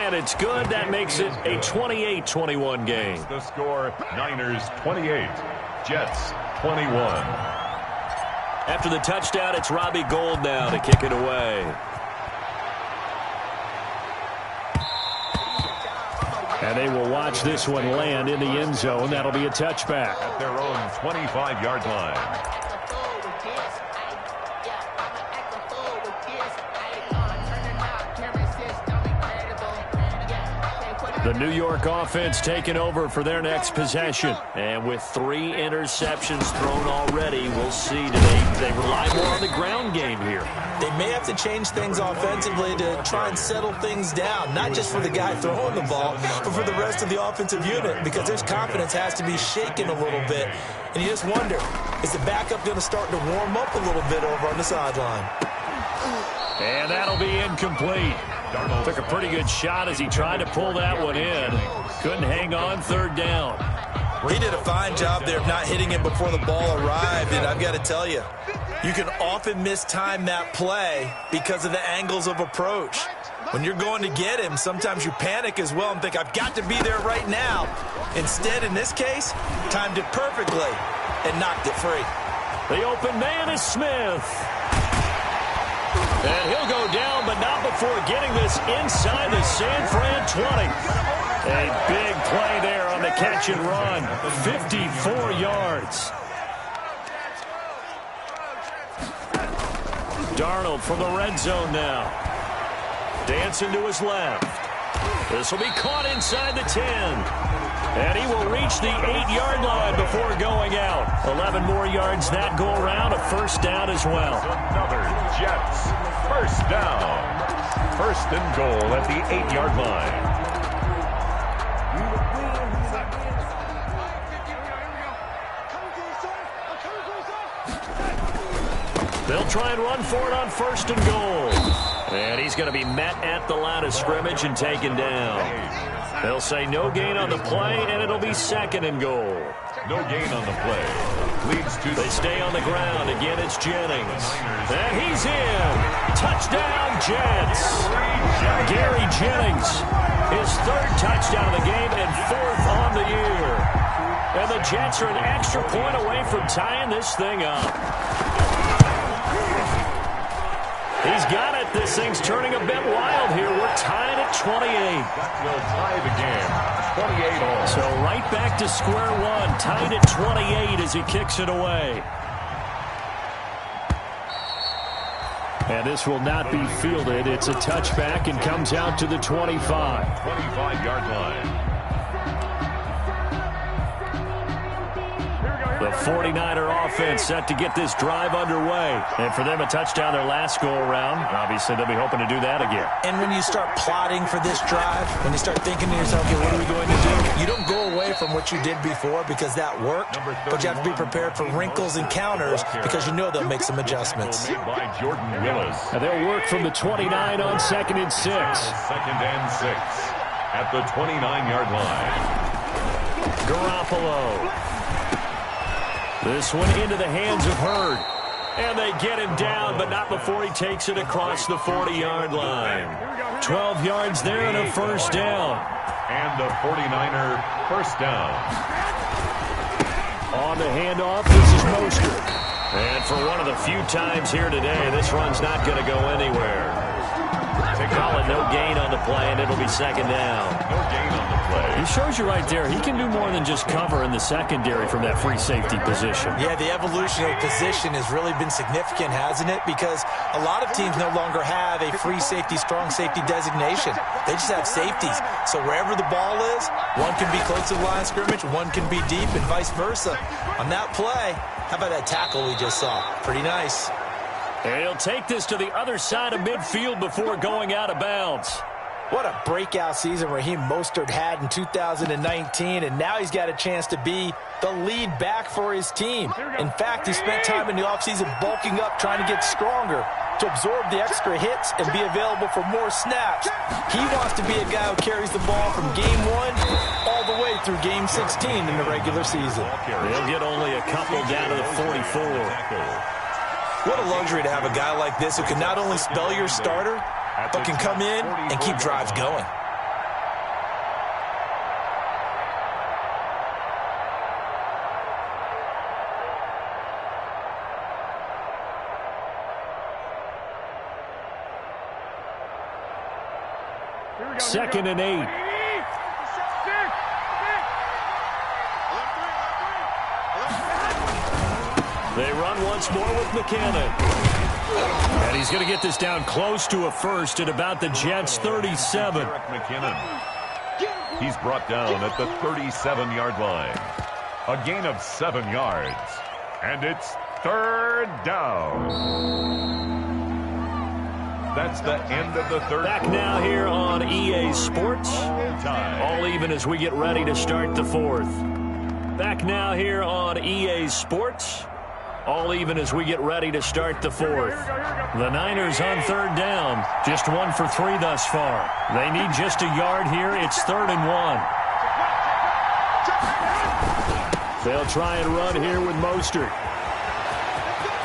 And it's good. That makes it a 28-21 game. The score, Niners 28, Jets 21. After the touchdown, it's Robbie Gould now to kick it away. And they will watch this one land in the end zone. That'll be a touchback. At their own 25-yard line. The New York offense taking over for their next possession. And with 3 interceptions thrown already, we'll see. Do they rely more on the ground game here? They may have to change things offensively to try and settle things down, not just for the guy throwing the ball, but for the rest of the offensive unit, because their confidence has to be shaken a little bit. And you just wonder, is the backup going to start to warm up a little bit over on the sideline? And that'll be incomplete. Took a pretty good shot as he tried to pull that one in. Couldn't hang on, third down. Well, he did a fine job there of not hitting him before the ball arrived, and I've got to tell you, you can often mistime that play because of the angles of approach. When you're going to get him, sometimes you panic as well and think, I've got to be there right now. Instead, in this case, timed it perfectly and knocked it free. The open man is Smith. And he'll go down, but not before getting this inside the San Fran 20. A big play there on the catch and run. 54 yards. Darnold from the red zone now. Dancing to his left. This will be caught inside the 10. And he will reach the 8-yard line before going out. 11 more yards that go around. A first down as well. Another Jets first down. First and goal at the 8-yard line. They'll try and run for it on first and goal. And he's going to be met at the line of scrimmage and taken down. They'll say no gain on the play, and it'll be second and goal. No gain on the play. Leads to They stay on the ground. Again, it's Jennings. And he's in. Touchdown, Jets. Gary Jennings, his 3rd touchdown of the game and 4th on the year. And the Jets are an extra point away from tying this thing up. He's got it. This thing's turning a bit wild here. We're tied at 28. That will tie the game. 28 all. So right back to square one. Tied at 28 as he kicks it away. And this will not be fielded. It's a touchback and comes out to the 25. 25-yard line. The 49er offense set to get this drive underway. And for them, a touchdown their last go-around. Obviously, they'll be hoping to do that again. And when you start plotting for this drive, when you start thinking to yourself, okay, what are we going to do? You don't go away from what you did before because that worked, but you have to be prepared for wrinkles and counters because you know they'll make some adjustments. By Jordan Willis. And they'll work from the 29 on 2nd and 6. Second and 6 at the 29-yard line. Garoppolo. This one into the hands of Hurd. And they get him down, but not before he takes it across the 40-yard line. 12 yards there and a first down. And the 49er first down. On the handoff, this is Mostert. And for one of the few times here today, this run's not going to go anywhere. Call it no gain on the play, and it'll be second down. No gain on the play. He shows you right there, he can do more than just cover in the secondary from that free safety position. Yeah, the evolution of position has really been significant, hasn't it? Because a lot of teams no longer have a free safety, strong safety designation. They just have safeties. So wherever the ball is, one can be close to the line of scrimmage, one can be deep, and vice versa. On that play, how about that tackle we just saw? Pretty nice. And he'll take this to the other side of midfield before going out of bounds. What a breakout season Raheem Mostert had in 2019, and now he's got a chance to be the lead back for his team. In fact, he spent time in the offseason bulking up, trying to get stronger to absorb the extra hits and be available for more snaps. He wants to be a guy who carries the ball from game 1 all the way through game 16 in the regular season. He'll get only a couple down to the 44. What a luxury to have a guy like this who can not only spell your starter, but can come in and keep drives going. 2nd and 8. They run once more with McKinnon. And he's going to get this down close to a first at about the Jets' 37. McKinnon. He's brought down at the 37-yard line. A gain of 7 yards. And it's 3rd down. That's the end of the third. Back now here on EA Sports. All even as we get ready to start the 4th. Back now here on EA Sports. All even as we get ready to start the 4th. The Niners on 3rd down. Just 1 for 3 thus far. They need just a yard here. It's 3rd and 1. They'll try and run here with Mostert.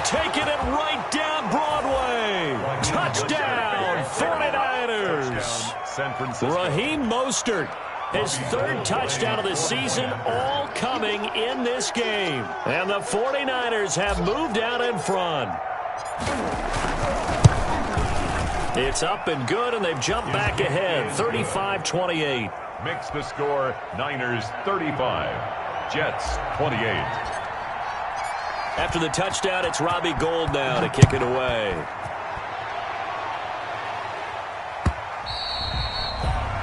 Taking it right down Broadway. Touchdown, 49ers. San Francisco. Raheem Mostert. His 3rd touchdown of the season, all coming in this game. And the 49ers have moved out in front. It's up and good, and they've jumped back ahead, 35-28. Makes the score Niners 35, Jets 28. After the touchdown, it's Robbie Gould now to kick it away.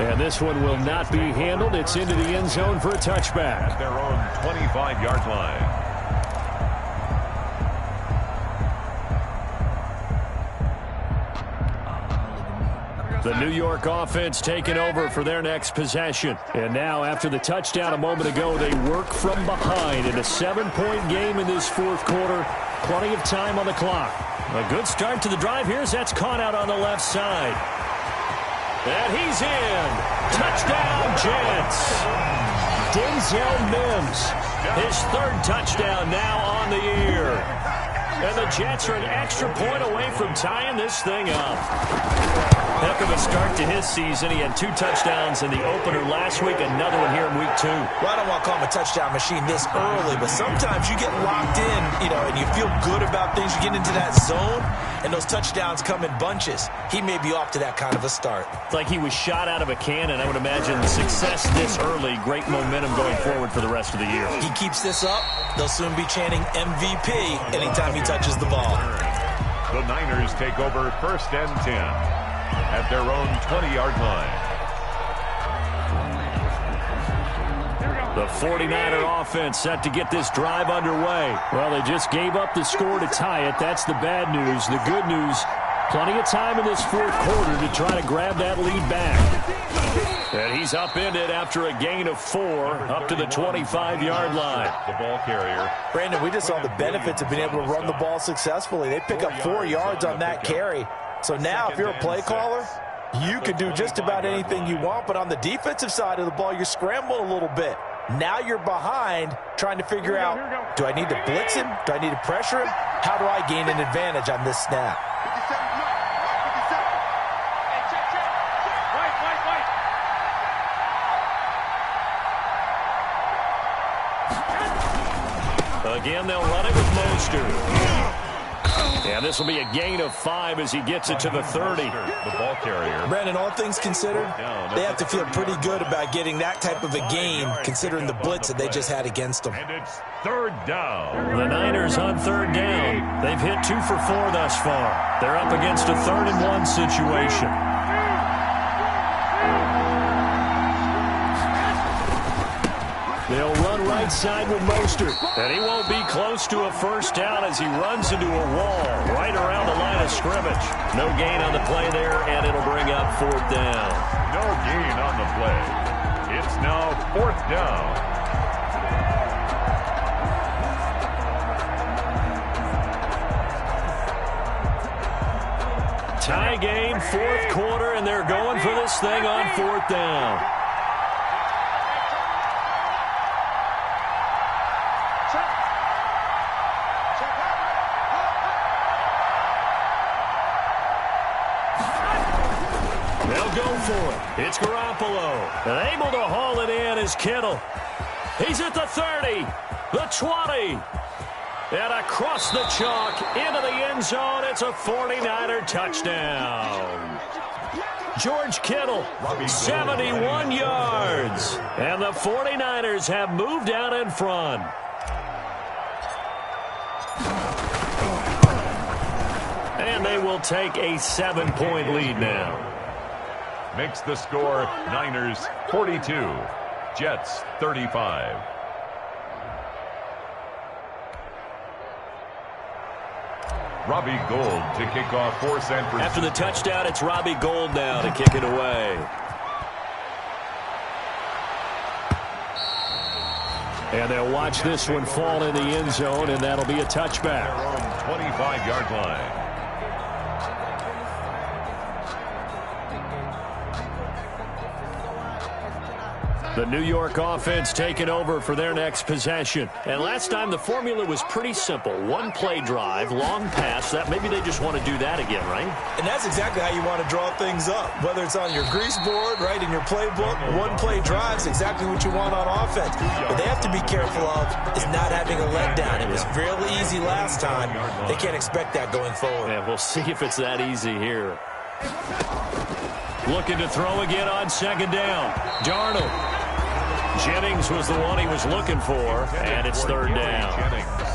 And this one will not be handled. It's into the end zone for a touchback. At their own 25-yard line. The New York offense taking over for their next possession. And now, after the touchdown a moment ago, they work from behind in a 7-point game in this 4th quarter. Plenty of time on the clock. A good start to the drive here as that's caught out on the left side. And he's in. Touchdown, Jets. Denzel Mims. His 3rd touchdown now on the year. And the Jets are an extra point away from tying this thing up. Heck of a start to his season. He had 2 touchdowns in the opener last week, another one here in week 2. Well, I don't want to call him a touchdown machine this early, but sometimes you get locked in, and you feel good about things. You get into that zone, and those touchdowns come in bunches. He may be off to that kind of a start. It's like he was shot out of a cannon. I would imagine success this early, great momentum going forward for the rest of the year. He keeps this up, they'll soon be chanting MVP anytime he touches the ball. The Niners take over 1st and 10 at their own 20-yard line. The 49er offense set to get this drive underway. Well, they just gave up the score to tie it. That's the bad news. The good news, plenty of time in this 4th quarter to try to grab that lead back. And he's upended after a gain of 4 up to the 25-yard line. The ball carrier. Brandon, we just saw the benefits of being able to run the ball successfully. They pick up 4 yards on that carry. So now if you're a play caller, you can do just about anything you want. But on the defensive side of the ball, you're scrambling a little bit. Now you're behind trying to figure out, do I need to blitz him? Do I need to pressure him? How do I gain an advantage on this snap? Again, they'll run it with Mostert. And this will be a gain of 5 as he gets it to the 30. The ball carrier. Brandon, all things considered, they have to feel pretty good about getting that type of a gain, considering the blitz that they just had against them. And it's 3rd down. The Niners on 3rd down. They've hit 2 for 4 thus far. They're up against a 3rd and 1 situation. They'll run right side with Mostert. And he won't be close to a 1st down as he runs into a wall right around the line of scrimmage. No gain on the play there, and it'll bring up 4th down. No gain on the play. It's now 4th down. Tie game, 4th quarter, and they're going for this thing on 4th down. It's Garoppolo. And able to haul it in is Kittle. He's at the 30, the 20. And across the chalk into the end zone. It's a 49er touchdown. George Kittle, 71 yards. And the 49ers have moved out in front. And they will take a 7-point lead now. Makes the score Niners 42, Jets 35. Robbie Gould to kick off for San Francisco. After the touchdown, it's Robbie Gould now to kick it away. And they'll watch this one fall in the end zone, and that'll be a touchback. Their own 25-yard line. The New York offense taking over for their next possession. And last time the formula was pretty simple. One-play drive, long pass. That maybe they just want to do that again, right? And that's exactly how you want to draw things up. Whether it's on your grease board, right, in your playbook, one-play drive is exactly what you want on offense. What they have to be careful of is not having a letdown. It was really easy last time. They can't expect that going forward. Yeah, we'll see if it's that easy here. Looking to throw again on second down. Darnold. Jennings was the one he was looking for, and it's third down.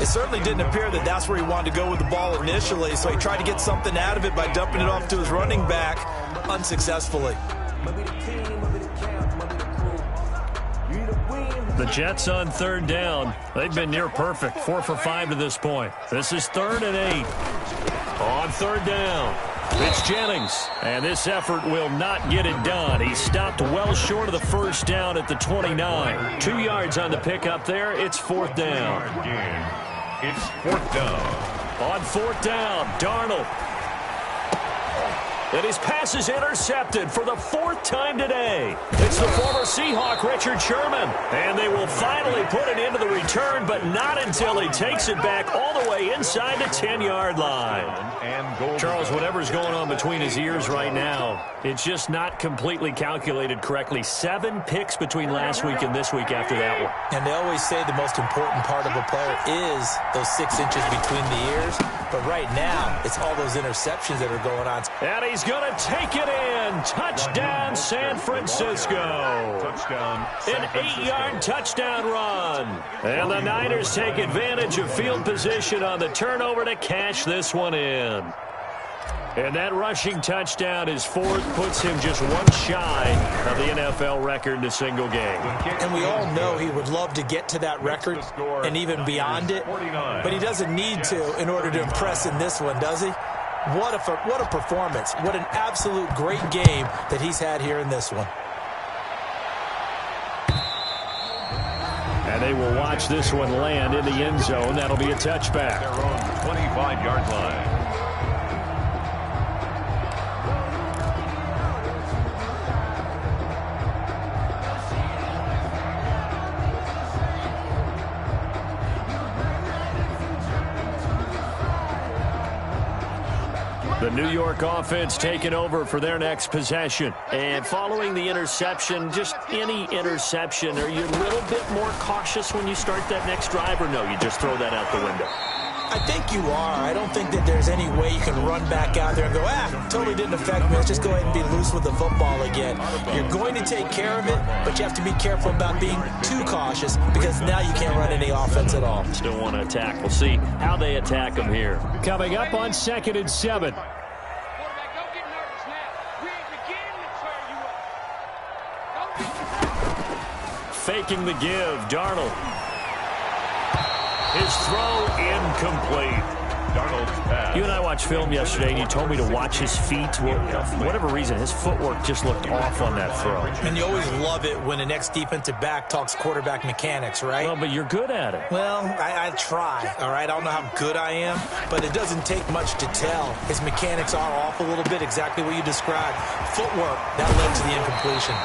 It certainly didn't appear that that's where he wanted to go with the ball initially, so he tried to get something out of it by dumping it off to his running back unsuccessfully. The Jets on third down. They've been near perfect, 4 for 5 to this point. This is 3rd and 8. On third down, it's Jennings, and this effort will not get it done. He stopped well short of the first down at the 29. 2 yards on the pickup there. It's 4th down. It's 4th down. On 4th down, Darnold. And his pass is intercepted for the 4th time today. It's the former Seahawk, Richard Sherman. And they will finally put it into the return, but not until he takes it back all the way inside the 10-yard line. Charles, whatever's going on between his ears right now, it's just not completely calculated correctly. 7 picks between last week and this week after that one. And they always say the most important part of a player is those 6 inches between the ears. But right now, it's all those interceptions that are going on. And he's going to take it in. Touchdown, San Francisco. Touchdown. An 8-yard touchdown run. And the Niners take advantage of field position on the turnover to cash this one in. And that rushing touchdown is 4th, puts him just one shy of the NFL record in a single game. And we all know he would love to get to that record and even beyond it, but he doesn't need to in order to impress in this one, does he? What a performance. What an absolute great game that he's had here in this one. And they will watch this one land in the end zone. That'll be a touchback. Their own 25-yard line. The New York offense taking over for their next possession. And following the interception, just any interception, are you a little bit more cautious when you start that next drive, or no, you just throw that out the window? I think you are. I don't think that there's any way you can run back out there and go, totally didn't affect me. Let's just go ahead and be loose with the football again. You're going to take care of it, but you have to be careful about being too cautious because now you can't run any offense at all. Still want to attack. We'll see how they attack them here. Coming up on 2nd and 7. Faking the give, Darnold. His throw incomplete. Darnold's pass. You and I watched film yesterday, and you told me to watch his feet. Well, for whatever reason, his footwork just looked off on that throw. And you always love it when the next defensive back talks quarterback mechanics, right? Well, but you're good at it. Well, I try, all right? I don't know how good I am, but it doesn't take much to tell. His mechanics are off a little bit, exactly what you described. Footwork, that led to the incompletion.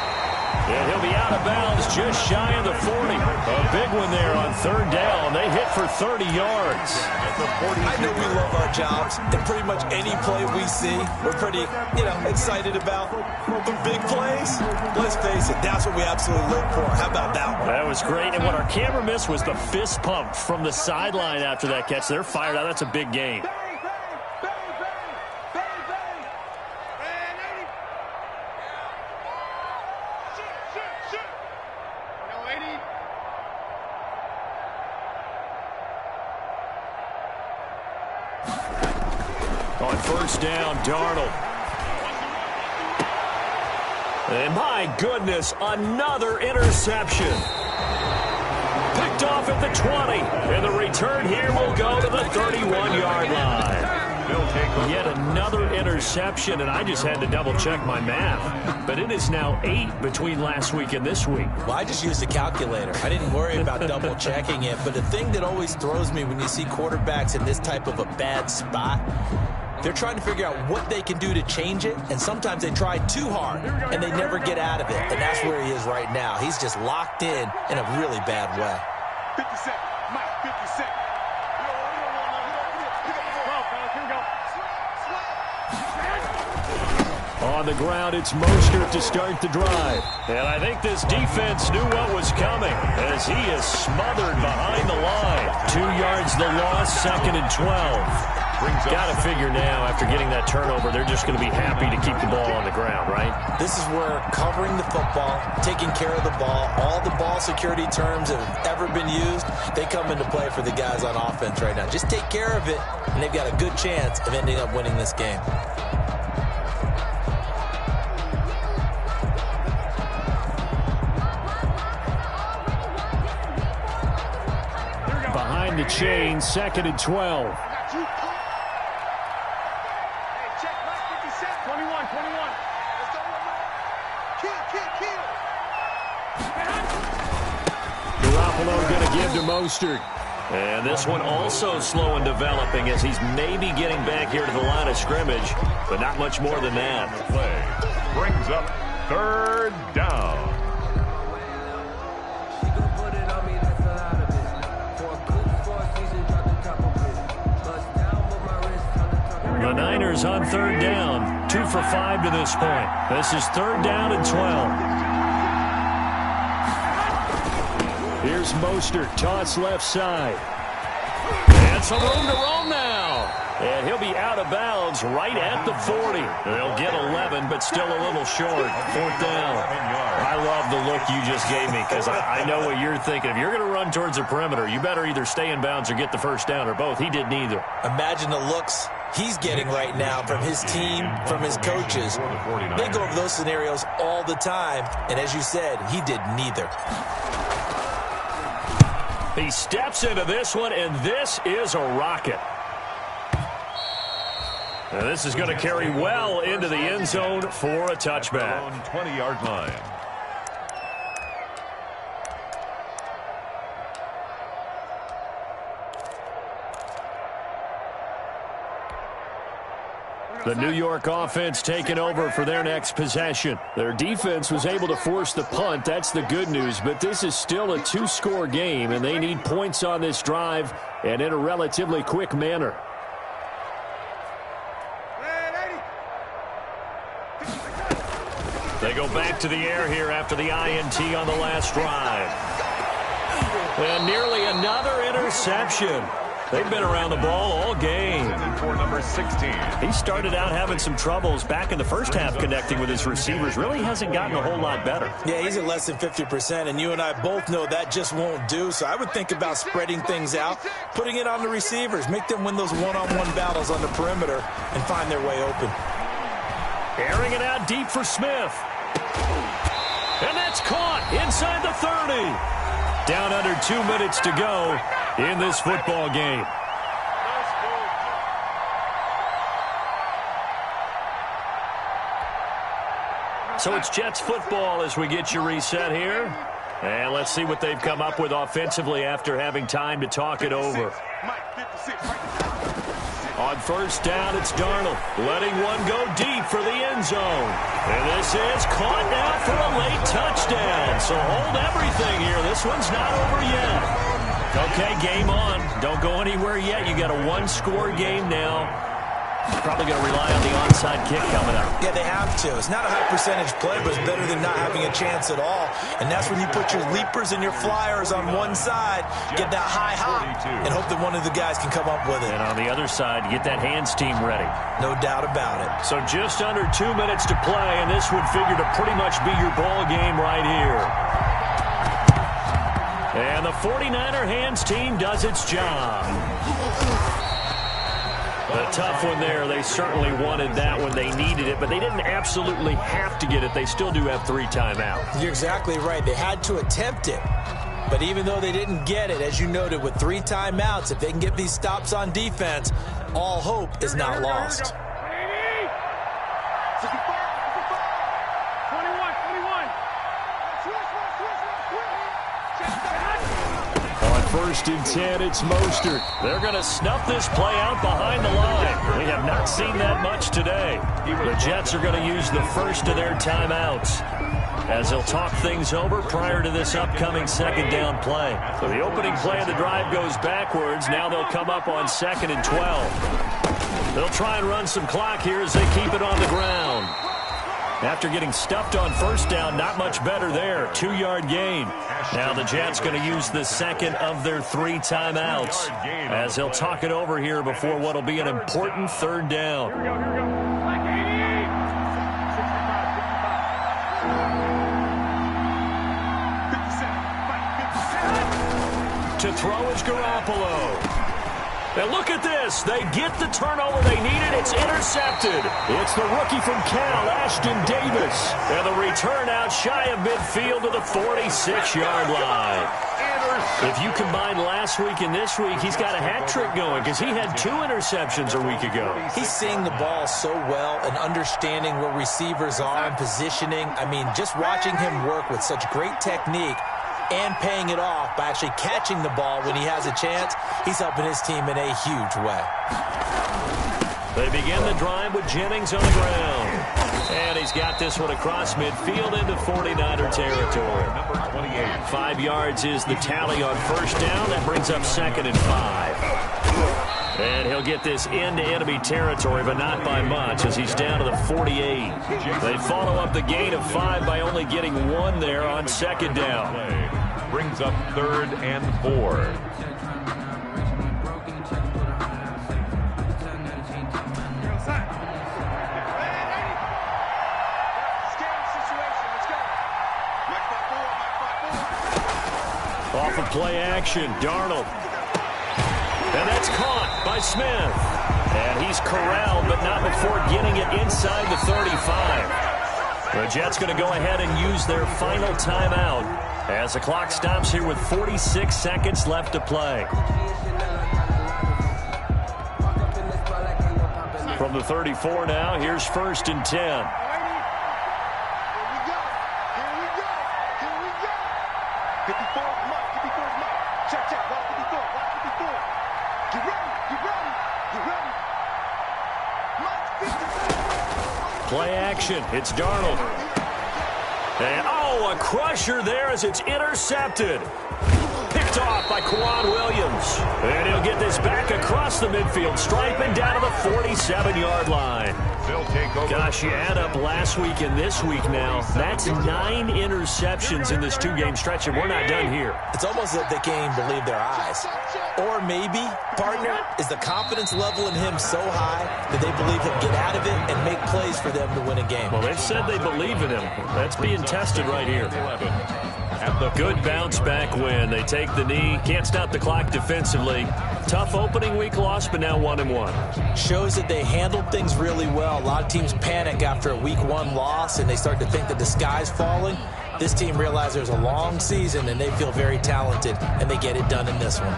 And he'll be out of bounds just shy of the 40. A big one there on 3rd down. They hit for 30 yards. I know we love our jobs, and pretty much any play we see, we're pretty, excited about. The big plays, let's face it, that's what we absolutely live for. How about that one? That was great. And what our camera missed was the fist pump from the sideline after that catch. They're fired out. That's a big game. On first down, Darnold. And my goodness, another interception. Picked off at the 20. And the return here will go to the 31-yard line. Yet another interception, and I just had to double-check my math. But it is now 8 between last week and this week. Well, I just used a calculator. I didn't worry about double-checking it. But the thing that always throws me when you see quarterbacks in this type of a bad spot, they're trying to figure out what they can do to change it, and sometimes they try too hard, and they never get out of it. And that's where he is right now. He's just locked in a really bad way. 50 seconds. Mike, 50 seconds. On the ground, it's Mostert to start the drive. And I think this defense knew what was coming as he is smothered behind the line. 2 yards the loss, 2nd and 12. Got to figure now, after getting that turnover, they're just going to be happy to keep the ball on the ground, right? This is where covering the football, taking care of the ball, all the ball security terms that have ever been used, they come into play for the guys on offense right now. Just take care of it, and they've got a good chance of ending up winning this game. Behind the chain, 2nd and 12. Garoppolo going to give to Mostert. And this one also slow in developing as he's maybe getting back here to the line of scrimmage, but not much more than that. Play brings up 3rd down. The Niners on 3rd down, 2 for 5 to this point. This is 3rd down and 12. Here's Mostert, toss left side. And some room to roll now. And he'll be out of bounds right at the 40. They'll get 11, but still a little short. 4th down. I love the look you just gave me because I know what you're thinking. If you're going to run towards the perimeter, you better either stay in bounds or get the first down or both. He did neither. Imagine the looks he's getting right now from his team, from his coaches. They go over those scenarios all the time, and as you said, he did neither. He steps into this one, and this is a rocket. Now this is going to carry well into the end zone for a touchback. 20-yard line. The New York offense taking over for their next possession. Their defense was able to force the punt. That's the good news, but this is still a 2-score game, and they need points on this drive and in a relatively quick manner. They go back to the air here after the INT on the last drive. And nearly another interception. They've been around the ball all game. For number 16. He started out having some troubles back in the first half connecting with his receivers. Really hasn't gotten a whole lot better. Yeah, he's at less than 50%, and you and I both know that just won't do. So I would think about spreading things out, putting it on the receivers, make them win those one-on-one battles on the perimeter and find their way open. Airing it out deep for Smith. And that's caught inside the 30. Down under 2 minutes to go in this football game. So it's Jets football as we get you reset here. And let's see what they've come up with offensively after having time to talk it over. On first down, it's Darnold, letting one go deep for the end zone. And this is caught now for a late touchdown. So hold everything here. This one's not over yet. Okay, game on. Don't go anywhere yet. You got a 1-score game now. Probably going to rely on the onside kick coming up. Yeah, they have to. It's not a high percentage play, but it's better than not having a chance at all. And that's when you put your leapers and your flyers on one side, get that high hop, and hope that one of the guys can come up with it. And on the other side, get that hands team ready. No doubt about it. So just under 2 minutes to play, and this would figure to pretty much be your ball game right here. And the 49er hands team does its job. A tough one there. They certainly wanted that when they needed it, but they didn't absolutely have to get it. They still do have 3 timeouts. You're exactly right. They had to attempt it. But even though they didn't get it, as you noted, with 3 timeouts, if they can get these stops on defense, all hope is not lost. On 1st and 10, it's Mostert. They're going to snuff this play out behind the line. We have not seen that much today. The Jets are going to use the first of their timeouts as they'll talk things over prior to this upcoming 2nd down play. So the opening play of the drive goes backwards. Now they'll come up on 2nd and 12. They'll try and run some clock here as they keep it on the ground. After getting stuffed on 1st down, not much better there. 2-yard gain. Now the Jets going to use the 2nd of their 3 timeouts as they'll talk it over here before what will be an important 3rd down. To throw is Garoppolo. And look at this. They get the turnover they needed. It's intercepted. It's the rookie from Cal, Ashton Davis. And the return out shy of midfield to the 46-yard line. If you combine last week and this week, he's got a hat trick going because he had 2 interceptions a week ago. He's seeing the ball so well and understanding where receivers are and positioning. I mean, just watching him work with such great technique and paying it off by actually catching the ball when he has a chance, he's helping his team in a huge way. They begin the drive with Jennings on the ground. And he's got this one across midfield into 49er territory. Number 28. 5 yards is the tally on 1st down. That brings up 2nd and 5. And he'll get this into enemy territory, but not by much as he's down to the 48. They follow up the gain of 5 by only getting 1 there on 2nd down. Brings up 3rd and 4. Off of play action, Darnold. And that's caught by Smith. And he's corralled, but not before getting it inside the 35. The Jets going to go ahead and use their final timeout as the clock stops here with 46 seconds left to play. From the 34 now, here's 1st and 10. Play action. It's Darnold. And, a crusher there as it's intercepted. Picked off by Quan Williams. And he'll get this back across the midfield stripe and down to the 47-yard line. They'll take over. Gosh, you add up last week and this week now. That's 9 interceptions in this 2-game stretch, and we're not done here. It's almost as if they can't even believe their eyes. Or maybe, partner, is the confidence level in him so high that they believe he'll get out of it and make plays for them to win a game. Well, they've said they believe in him. That's being tested right here. Good bounce back win. They take the knee. Can't stop the clock defensively. Tough opening week loss, but now 1-1. Shows that they handled things really well. A lot of teams panic after a week 1 loss, and they start to think that the sky's falling. This team realizes there's a long season, and they feel very talented, and they get it done in this one.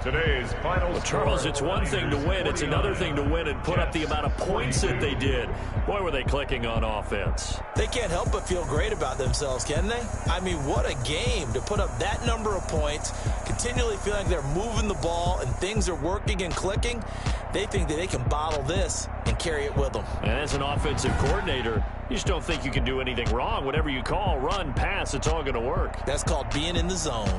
Today's final Charles, it's one thing to win. It's another thing to win and put up the amount of points that they did. Boy, were they clicking on offense. They can't help but feel great about themselves, can they? I mean, what a game to put up that number of points, continually feeling like they're moving the ball and things are working and clicking. They think that they can bottle this and carry it with them. And as an offensive coordinator, you just don't think you can do anything wrong. Whatever you call, run, pass, it's all going to work. That's called being in the zone.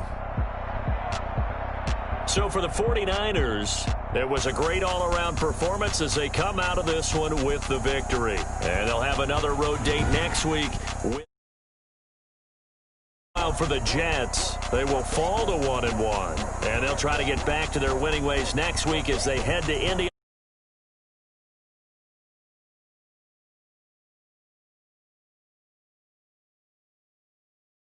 So for the 49ers, it was a great all-around performance as they come out of this one with the victory. And they'll have another road date next week. For the Jets, they will fall to 1-1. And they'll try to get back to their winning ways next week as they head to India.